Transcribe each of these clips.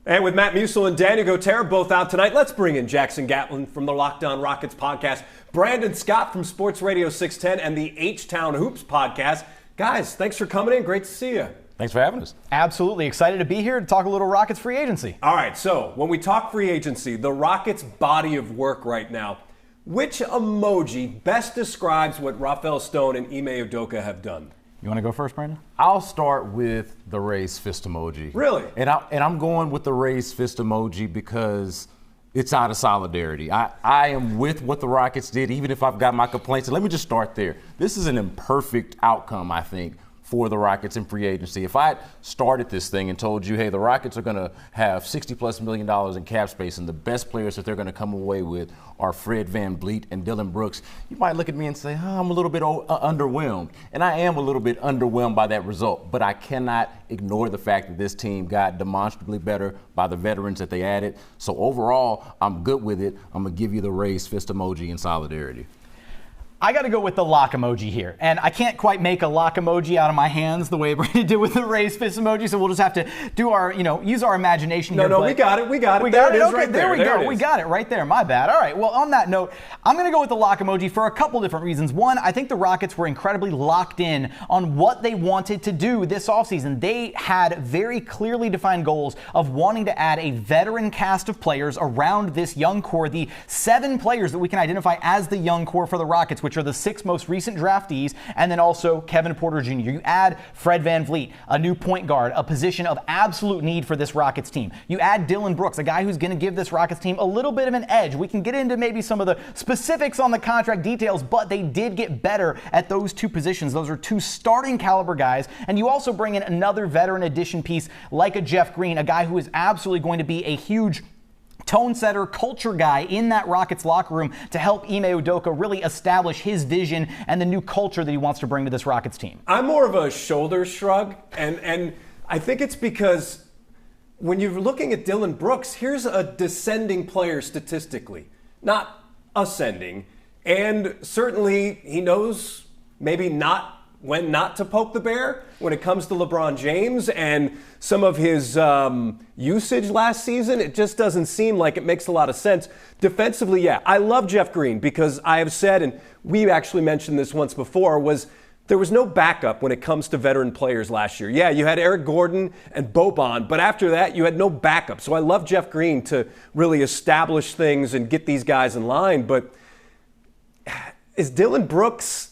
And with Matt Musil and Daniel Gotera both out tonight, let's bring in Jackson Gatlin from the Locked On Rockets podcast, Brandon Scott from Sports Radio 610 and the H-Town Hoops podcast. Guys, thanks for coming in. Great to see you. Thanks for having us. Absolutely. Excited to be here to talk a little Rockets free agency. All right, so when we talk free agency, the Rockets' body of work right now, which emoji best describes what Rafael Stone and Ime Udoka have done? You want to go first, Brandon? I'll start with the raised fist emoji. Really? And I'm going with the raised fist emoji because it's out of solidarity. I am with what the Rockets did, even if I've got my complaints. And let me just start there. This is an imperfect outcome, I think, for the Rockets in free agency. If I started this thing and told you, hey, the Rockets are going to have $60+ million in cap space and the best players that they're going to come away with are Fred VanVleet and Dillon Brooks, you might look at me and say, I'm a little bit underwhelmed. And I am a little bit underwhelmed by that result. But I cannot ignore the fact that this team got demonstrably better by the veterans that they added. So overall, I'm good with it. I'm going to give you the raised fist emoji in solidarity. I got to go with the lock emoji here. And I can't quite make a lock emoji out of my hands the way Brandon did with the raised fist emoji, so we'll just have to do our, use our imagination here. No, we got it. There it is right there. There we go. We got it right there. My bad. All right. Well, on that note, I'm going to go with the lock emoji for a couple different reasons. One, I think the Rockets were incredibly locked in on what they wanted to do this offseason. They had very clearly defined goals of wanting to add a veteran cast of players around this young core, the 7 players that we can identify as the young core for the Rockets, which are the 6 most recent draftees, and then also Kevin Porter Jr. You add Fred VanVleet, a new point guard, a position of absolute need for this Rockets team. You add Dillon Brooks, a guy who's going to give this Rockets team a little bit of an edge. We can get into maybe some of the specifics on the contract details, but they did get better at those 2 positions. Those are 2 starting caliber guys, and you also bring in another veteran addition piece like a Jeff Green, a guy who is absolutely going to be a huge tone setter, culture guy in that Rockets locker room to help Ime Udoka really establish his vision and the new culture that he wants to bring to this Rockets team. I'm more of a shoulder shrug, and I think it's because when you're looking at Dillon Brooks, here's a descending player statistically, not ascending, and certainly he knows maybe not when not to poke the bear when it comes to LeBron James and some of his usage last season. It just doesn't seem like it makes a lot of sense. Defensively, yeah, I love Jeff Green because I have said, and we actually mentioned this once before, there was no backup when it comes to veteran players last year. Yeah, you had Eric Gordon and Boban, but after that, you had no backup. So I love Jeff Green to really establish things and get these guys in line. But is Dillon Brooks,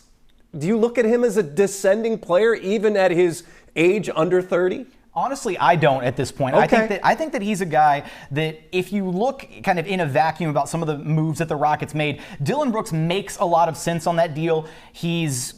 do you look at him as a descending player even at his age under 30? Honestly, I don't at this point. Okay. I think that he's a guy that if you look kind of in a vacuum about some of the moves that the Rockets made, Dillon Brooks makes a lot of sense on that deal. He's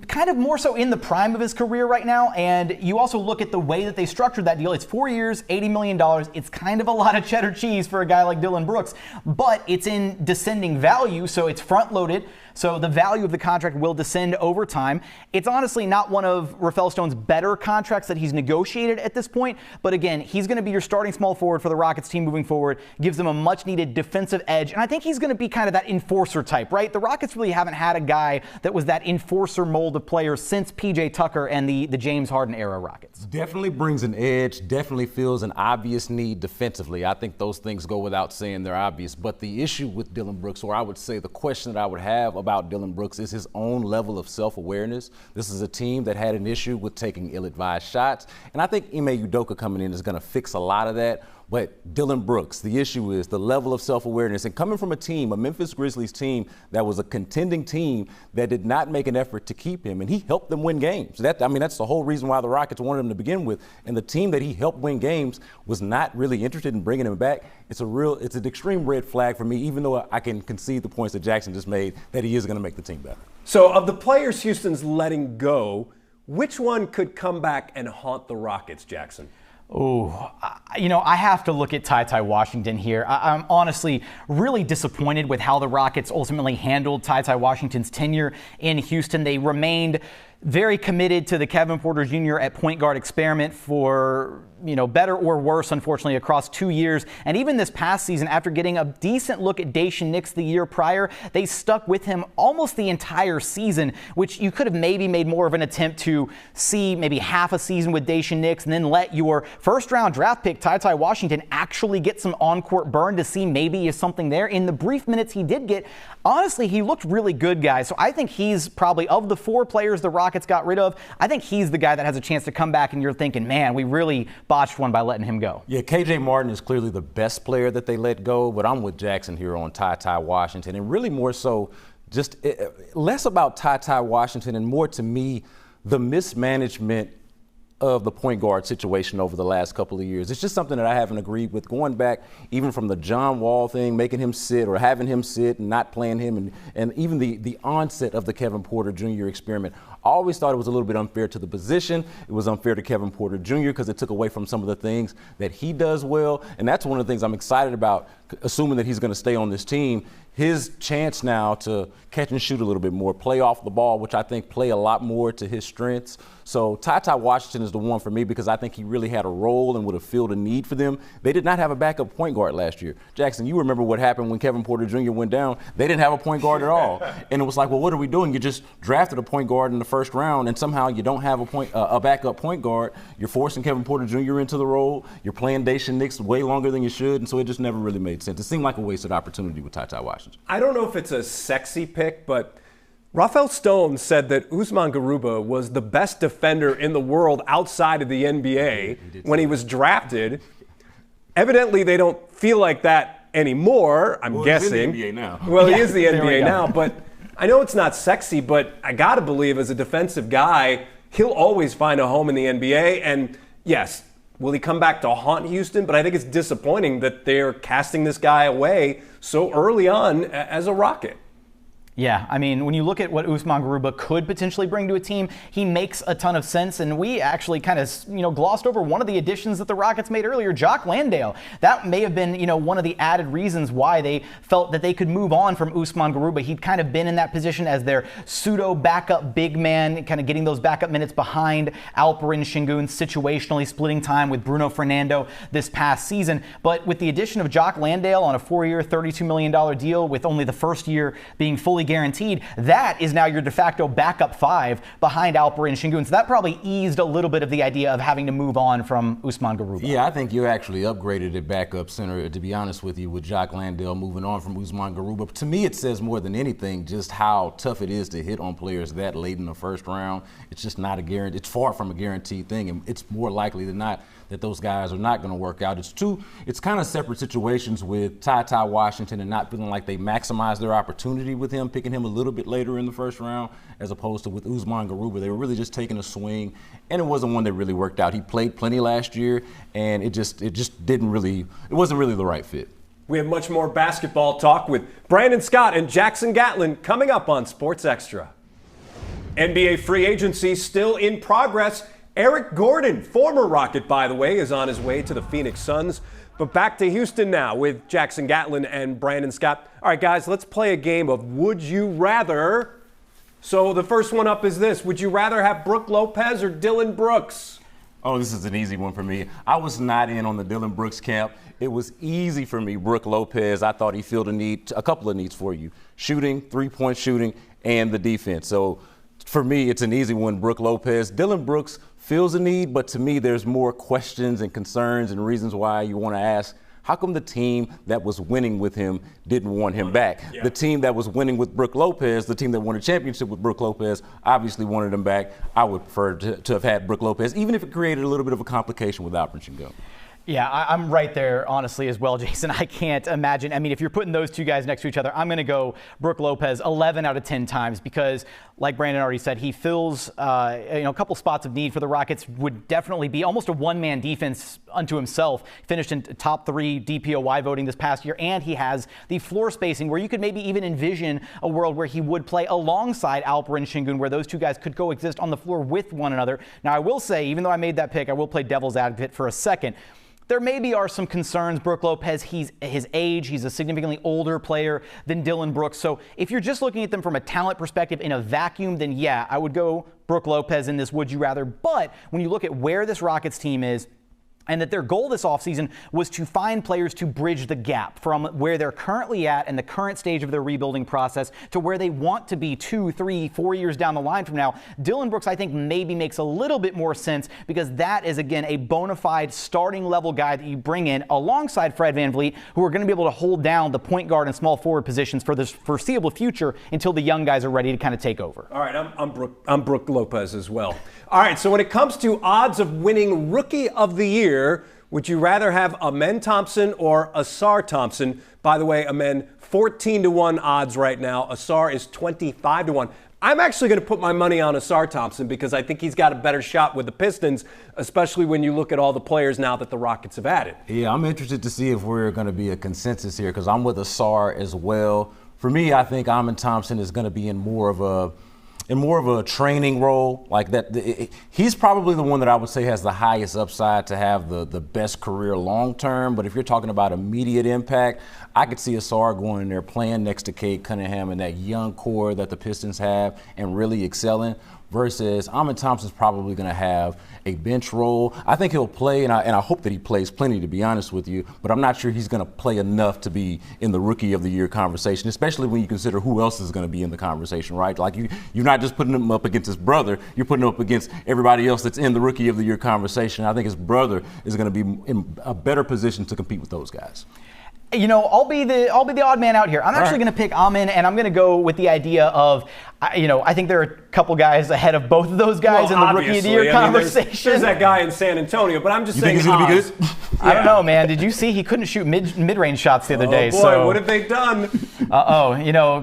kind of more so in the prime of his career right now, and you also look at the way that they structured that deal. It's 4 years, $80 million. It's kind of a lot of cheddar cheese for a guy like Dillon Brooks, but it's in descending value, so it's front-loaded, so the value of the contract will descend over time. It's honestly not one of Rafael Stone's better contracts that he's negotiated at this point, but again, he's going to be your starting small forward for the Rockets team moving forward, gives them a much-needed defensive edge, and I think he's going to be kind of that enforcer type, right? The Rockets really haven't had a guy that was that enforcer mold of players since PJ Tucker and the James Harden era Rockets. Definitely brings an edge, definitely feels an obvious need defensively. I think those things go without saying, they're obvious. But the issue with Dillon Brooks, or I would say the question that I would have about Dillon Brooks, is his own level of self-awareness. This is a team that had an issue with taking ill-advised shots, and I think Ime Udoka coming in is going to fix a lot of that. But Dillon Brooks, the issue is the level of self-awareness. And coming from a team, a Memphis Grizzlies team that was a contending team that did not make an effort to keep him, and he helped them win games. That's the whole reason why the Rockets wanted him to begin with. And the team that he helped win games was not really interested in bringing him back. It's an extreme red flag for me, even though I can concede the points that Jackson just made that he is going to make the team better. So of the players Houston's letting go, which one could come back and haunt the Rockets, Jackson? Oh, I have to look at Ty Washington here. I'm honestly really disappointed with how the Rockets ultimately handled Ty Washington's tenure in Houston. They remained very committed to the Kevin Porter Jr. at point guard experiment for, better or worse, unfortunately, across 2 years. And even this past season, after getting a decent look at Dacian Nix the year prior, they stuck with him almost the entire season, which you could have maybe made more of an attempt to see maybe half a season with Dacian Nix and then let your first-round draft pick, Ty Washington, actually get some on-court burn to see maybe is something there. In the brief minutes he did get, honestly, he looked really good, guys. So I think he's probably, of the 4 players the Rockets got rid of, I think he's the guy that has a chance to come back and you're thinking, man, we really botched one by letting him go. Yeah, KJ Martin is clearly the best player that they let go, but I'm with Jackson here on Ty Washington, and really more so just less about Ty Washington and more, to me, the mismanagement of the point guard situation over the last couple of years. It's just something that I haven't agreed with, going back even from the John Wall thing, making him sit or having him sit and not playing him, and even the onset of the Kevin Porter Jr. experiment. I always thought it was a little bit unfair to the position. It was unfair to Kevin Porter Jr. because it took away from some of the things that he does well. And that's one of the things I'm excited about, assuming that he's going to stay on this team. His chance now to catch and shoot a little bit more, play off the ball, which I think play a lot more to his strengths. So Ty Washington is the one for me because I think he really had a role and would have filled a need for them. They did not have a backup point guard last year. Jackson, you remember what happened when Kevin Porter Jr. went down. They didn't have a point guard at all. And it was like, well, what are we doing? You just drafted a point guard in the first round, and somehow you don't have a backup point guard. You're forcing Kevin Porter Jr. into the role. You're playing Dacian Nix way longer than you should, and so it just never really made sense. It seemed like a wasted opportunity with Ty Washington. I don't know if it's a sexy pick, but Rafael Stone said that Usman Garuba was the best defender in the world outside of the NBA when he was drafted. Evidently, they don't feel like that anymore, I'm guessing. He's in the NBA now. Well, he is the NBA now, but I know it's not sexy, but I got to believe as a defensive guy, he'll always find a home in the NBA. And yes, will he come back to haunt Houston? But I think it's disappointing that they're casting this guy away so early on as a Rocket. Yeah, I mean, when you look at what Usman Garuba could potentially bring to a team, he makes a ton of sense. And we actually kind of, glossed over one of the additions that the Rockets made earlier, Jock Landale. That may have been, one of the added reasons why they felt that they could move on from Usman Garuba. He'd kind of been in that position as their pseudo backup big man, kind of getting those backup minutes behind Alperen Şengün, situationally splitting time with Bruno Fernando this past season. But with the addition of Jock Landale on a 4-year, $32 million deal, with only the first year being fully guaranteed, that is now your de facto backup 5 behind Alperen Şengün. So that probably eased a little bit of the idea of having to move on from Usman Garuba. Yeah, I think you actually upgraded at backup center, to be honest with you, with Jock Landale moving on from Usman Garuba. To me, it says more than anything just how tough it is to hit on players that late in the first round. It's just not a guarantee. It's far from a guaranteed thing, and it's more likely than not that those guys are not going to work out. It's kind of separate situations with Ty Washington and not feeling like they maximize their opportunity with him, picking him a little bit later in the first round, as opposed to with Usman Garuba. They were really just taking a swing, and it wasn't one that really worked out. He played plenty last year, and it wasn't really the right fit. We have much more basketball talk with Brandon Scott and Jackson Gatlin coming up on Sports Extra. NBA free agency still in progress. Eric Gordon, former Rocket, by the way, is on his way to the Phoenix Suns. But back to Houston now with Jackson Gatlin and Brandon Scott. All right, guys, let's play a game of Would You Rather. So the first one up is this. Would you rather have Brook Lopez or Dillon Brooks? Oh, this is an easy one for me. I was not in on the Dillon Brooks camp. It was easy for me. Brook Lopez, I thought he filled a couple of needs for you. Shooting, three-point shooting, and the defense. So for me, it's an easy one, Brook Lopez. Dillon Brooks feels a need, but to me, there's more questions and concerns and reasons why you want to ask, how come the team that was winning with him didn't want him back? Yeah. The team that was winning with Brook Lopez, the team that won a championship with Brook Lopez, obviously wanted him back. I would prefer to have had Brook Lopez, even if it created a little bit of a complication with Alperen Şengün. Yeah, I'm right there, honestly, as well, Jason. I can't imagine. I mean, if you're putting those two guys next to each other, I'm going to go Brook Lopez 11 out of 10 times because, like Brandon already said, he fills a couple spots of need for the Rockets. Would definitely be almost a one-man defense unto himself. Finished in top 3 DPOY voting this past year, and he has the floor spacing where you could maybe even envision a world where he would play alongside Alperen Şengün, where those two guys could coexist on the floor with one another. Now, I will say, even though I made that pick, I will play devil's advocate for a second. There maybe are some concerns. Brook Lopez, his age, he's a significantly older player than Dillon Brooks. So if you're just looking at them from a talent perspective in a vacuum, then yeah, I would go Brook Lopez in this would you rather. But when you look at where this Rockets team is, and that their goal this offseason was to find players to bridge the gap from where they're currently at in the current stage of their rebuilding process to where they want to be 2, 3, 4 years down the line from now. Dillon Brooks, I think, maybe makes a little bit more sense because that is, again, a bona fide starting level guy that you bring in alongside Fred VanVleet, who are going to be able to hold down the point guard and small forward positions for this foreseeable future until the young guys are ready to kind of take over. All right, I'm Brook Lopez as well. All right, so when it comes to odds of winning Rookie of the Year, would you rather have Amen Thompson or Ausar Thompson? By the way, Amen, 14-1 odds right now. Ausar is 25-1. I'm actually going to put my money on Ausar Thompson because I think he's got a better shot with the Pistons, especially when you look at all the players now that the Rockets have added. Yeah, I'm interested to see if we're going to be a consensus here because I'm with Ausar as well. For me, I think Amen Thompson is going to be in more of a training role like that. He's probably the one that I would say has the highest upside to have the best career long term. But if you're talking about immediate impact, I could see Ausar going in there playing next to Cade Cunningham and that young core that the Pistons have and really excelling. Versus Amen Thompson's probably going to have a bench role. I think he'll play, and I hope that he plays plenty, to be honest with you, but I'm not sure he's going to play enough to be in the Rookie of the Year conversation, especially when you consider who else is going to be in the conversation, right? Like you're not just putting him up against his brother, you're putting him up against everybody else that's in the Rookie of the Year conversation. I think his brother is going to be in a better position to compete with those guys. You know, I'll be the odd man out here. I'm actually going to pick Amen, and I'm going to go with the idea of, I think there are a couple guys ahead of both of those guys in the Rookie of the Year conversation. There's that guy in San Antonio, but I'm just saying. You think he's going to be good? I don't know, man. Did you see he couldn't shoot mid-range shots the other day? Boy, so what have they done?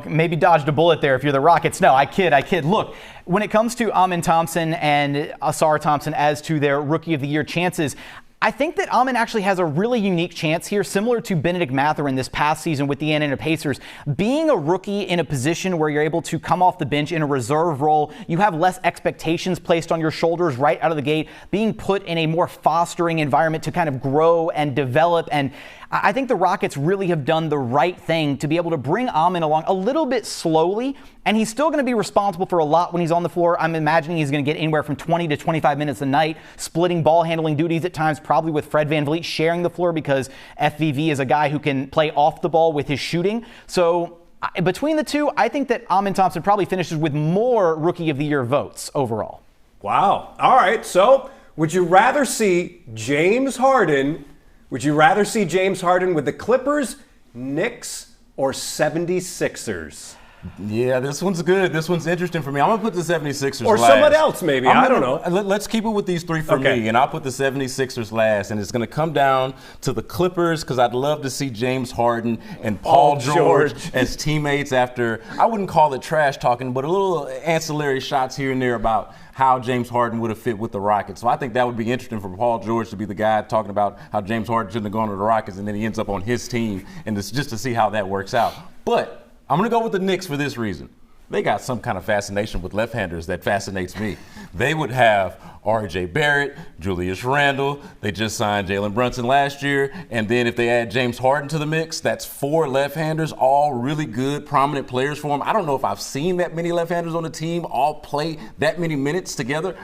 Maybe dodged a bullet there if you're the Rockets. No, I kid. Look, when it comes to Amen Thompson and Ausar Thompson as to their Rookie of the Year chances, I think that Amen actually has a really unique chance here, similar to Benedict Mathurin this past season with the Indiana Pacers. Being a rookie in a position where you're able to come off the bench in a reserve role, you have less expectations placed on your shoulders right out of the gate, being put in a more fostering environment to kind of grow and develop. And I think the Rockets really have done the right thing to be able to bring Amen along a little bit slowly, and he's still going to be responsible for a lot when he's on the floor. I'm imagining he's going to get anywhere from 20 to 25 minutes a night, splitting ball handling duties at times, probably with Fred VanVleet sharing the floor because FVV is a guy who can play off the ball with his shooting. So between the two, I think that Amen Thompson probably finishes with more Rookie of the Year votes overall. Wow. All right. So would you rather see James Harden with the Clippers, Knicks, or 76ers? Yeah, this one's good. This one's interesting for me. I'm going to put the 76ers or last. Or someone else, maybe. I don't know. Let's keep it with these three for me, and I'll put the 76ers last. And it's going to come down to the Clippers because I'd love to see James Harden and Paul George as teammates after, I wouldn't call it trash talking, but a little ancillary shots here and there about how James Harden would have fit with the Rockets. So I think that would be interesting for Paul George to be the guy talking about how James Harden shouldn't have gone to the Rockets and then he ends up on his team, and just to see how that works out. But I'm going to go with the Knicks for this reason. They got some kind of fascination with left-handers that fascinates me. They would have R.J. Barrett, Julius Randle. They just signed Jalen Brunson last year. And then if they add James Harden to the mix, that's 4 left-handers, all really good, prominent players for them. I don't know if I've seen that many left-handers on the team all play that many minutes together.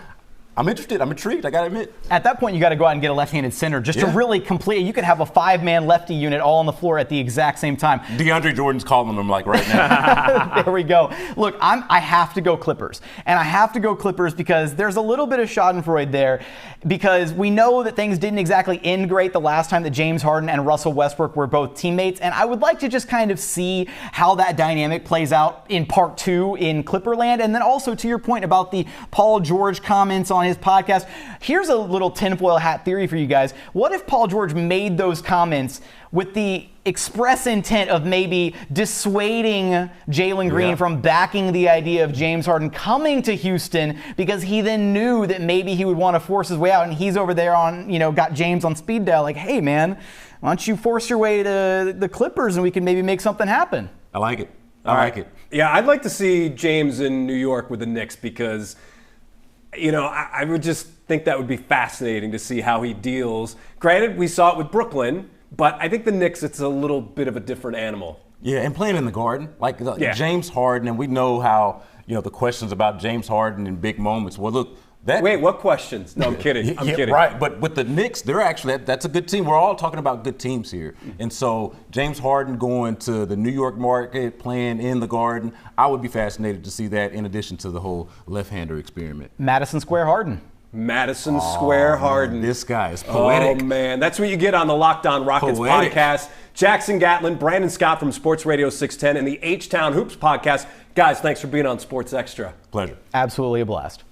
I'm interested. I'm intrigued. I got to admit. At that point, you got to go out and get a left-handed center just to really complete. You could have a 5-man lefty unit all on the floor at the exact same time. DeAndre Jordan's calling them like right now. There we go. Look, I have to go Clippers. And I have to go Clippers because there's a little bit of schadenfreude there because we know that things didn't exactly end great the last time that James Harden and Russell Westbrook were both teammates. And I would like to just kind of see how that dynamic plays out in part 2 in Clipperland. And then also to your point about the Paul George comments on his podcast, here's a little tinfoil hat theory for you guys. What if Paul George made those comments with the express intent of maybe dissuading Jalen Green from backing the idea of James Harden coming to Houston because he then knew that maybe he would want to force his way out, and he's over there on, got James on speed dial like, hey man, why don't you force your way to the Clippers and we can maybe make something happen? I like it. I like it. Yeah, I'd like to see James in New York with the Knicks because I would just think that would be fascinating to see how he deals. Granted, we saw it with Brooklyn, but I think the Knicks, it's a little bit of a different animal. Yeah, and playing in the Garden, James Harden, and we know how, the questions about James Harden in big moments. Well, look, Wait, what questions? No, I'm kidding. I'm kidding. Right, but with the Knicks, they're actually, that's a good team. We're all talking about good teams here. And so James Harden going to the New York market, playing in the Garden, I would be fascinated to see that in addition to the whole left-hander experiment. Madison Square Harden. Madison Square Harden. Man, this guy is poetic. Oh, man. That's what you get on the Locked On Rockets podcast. Jackson Gatlin, Brandon Scott from Sports Radio 610, and the H-Town Hoops podcast. Guys, thanks for being on Sports Extra. Pleasure. Absolutely a blast.